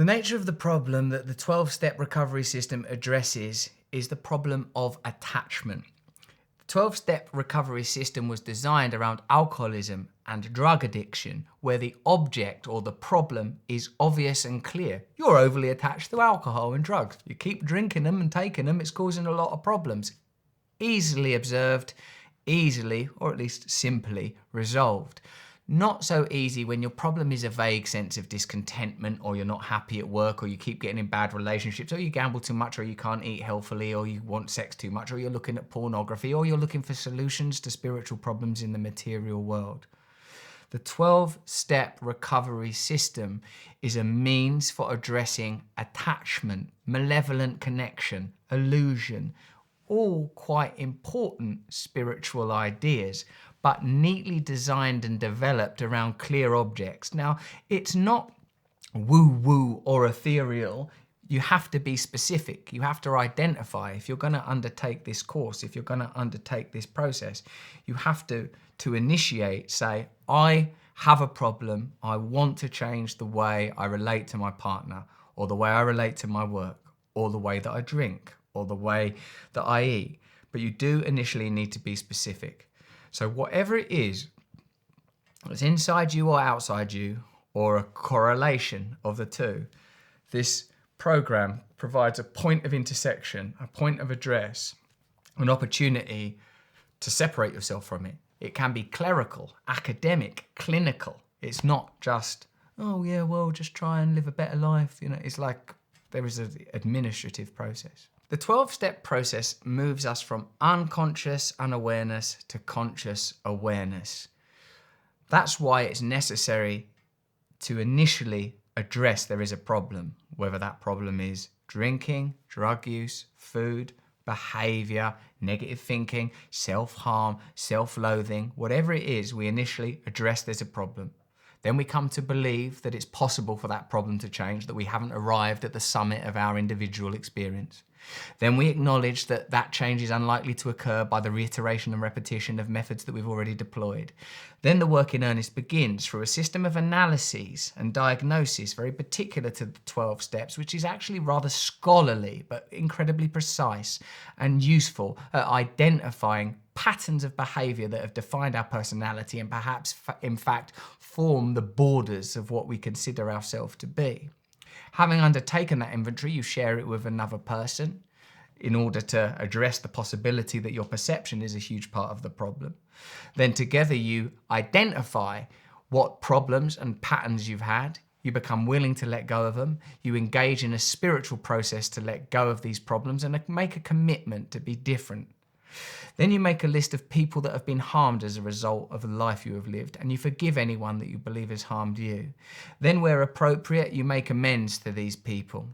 The nature of the problem that the 12-step recovery system addresses is the problem of attachment. The 12-step recovery system was designed around alcoholism and drug addiction, where the object or the problem is obvious and clear. You're overly attached to alcohol and drugs. You keep drinking them and taking them, it's causing a lot of problems. Easily observed, easily, or at least simply resolved. Not so easy when your problem is a vague sense of discontentment, or you're not happy at work, or you keep getting in bad relationships, or you gamble too much, or you can't eat healthily, or you want sex too much, or you're looking at pornography, or you're looking for solutions to spiritual problems in the material world. The 12-step recovery system is a means for addressing attachment, malevolent connection, illusion, all quite important spiritual ideas, but neatly designed and developed around clear objects. Now, it's not woo-woo or ethereal. You have to be specific. You have to identify. If you're going to undertake this course, if you're going to undertake this process, you have to initiate, say, I have a problem. I want to change the way I relate to my partner, or the way I relate to my work, or the way that I drink, or the way that I eat. But you do initially need to be specific. So whatever it is that's inside you or outside you, or a correlation of the two, this program provides a point of intersection, a point of address, an opportunity to separate yourself from it. It can be clerical, academic, clinical. It's not just, oh yeah, well, just try and live a better life. You know, it's like there is an administrative process. The 12-step process moves us from unconscious unawareness to conscious awareness. That's why it's necessary to initially address there is a problem, whether that problem is drinking, drug use, food, behavior, negative thinking, self-harm, self-loathing, whatever it is, we initially address there's a problem. Then we come to believe that it's possible for that problem to change, that we haven't arrived at the summit of our individual experience. Then we acknowledge that that change is unlikely to occur by the reiteration and repetition of methods that we've already deployed. Then the work in earnest begins through a system of analyses and diagnosis very particular to the 12 steps, which is actually rather scholarly but incredibly precise and useful at identifying patterns of behaviour that have defined our personality and perhaps, in fact, form the borders of what we consider ourselves to be. Having undertaken that inventory, you share it with another person in order to address the possibility that your perception is a huge part of the problem. Then together you identify what problems and patterns you've had. You become willing to let go of them. You engage in a spiritual process to let go of these problems and make a commitment to be different. Then you make a list of people that have been harmed as a result of the life you have lived, and you forgive anyone that you believe has harmed you. Then, where appropriate, you make amends to these people.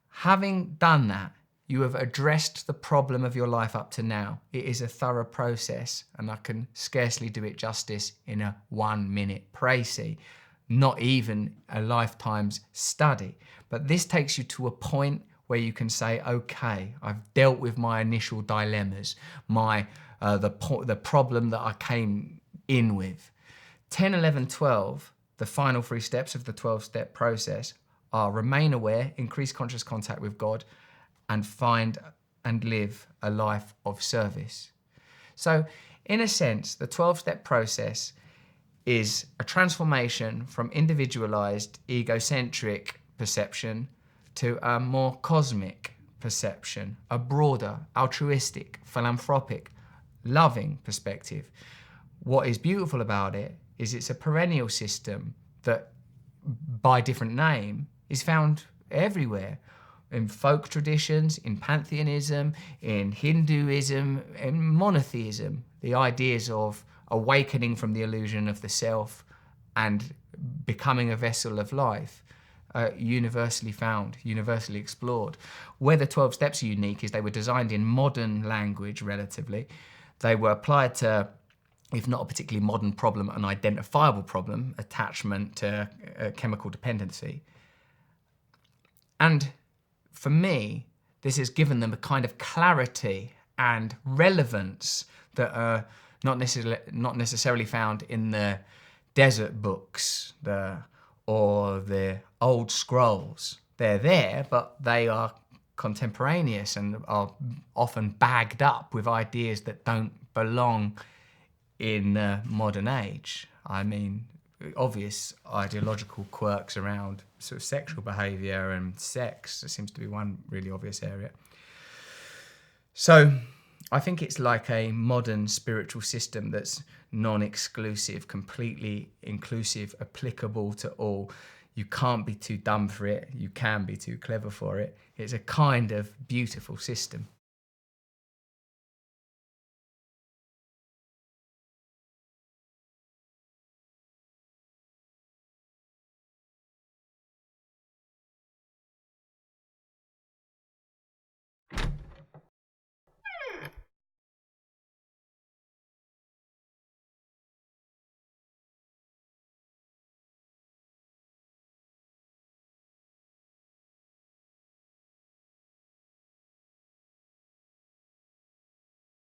Having done that, you have addressed the problem of your life up to now. It is a thorough process, and I can scarcely do it justice in a 1-minute précis, not even a lifetime's study. But this takes you to a point where you can say, okay, I've dealt with my initial dilemmas, the problem that I came in with. 10, 11, 12, the final 3 steps of the 12-step process are remain aware, increase conscious contact with God, and find and live a life of service. So, in a sense, the 12-step process is a transformation from individualized, egocentric perception to a more cosmic perception, a broader, altruistic, philanthropic, loving perspective. What is beautiful about it is it's a perennial system that, by different name, is found everywhere. In folk traditions, in pantheism, in Hinduism, in monotheism, the ideas of awakening from the illusion of the self and becoming a vessel of life universally found, universally explored. Where the 12 steps are unique is they were designed in modern language relatively. They were applied to, if not a particularly modern problem, an identifiable problem, attachment to chemical dependency. And for me, this has given them a kind of clarity and relevance that are not necessarily found in the desert books, or the old scrolls. They're there, but they are contemporaneous and are often bagged up with ideas that don't belong in modern age. I mean, obvious ideological quirks around sort of sexual behaviour and sex. There seems to be one really obvious area. So I think it's like a modern spiritual system that's non-exclusive, completely inclusive, applicable to all. You can't be too dumb for it. You can be too clever for it. It's a kind of beautiful system.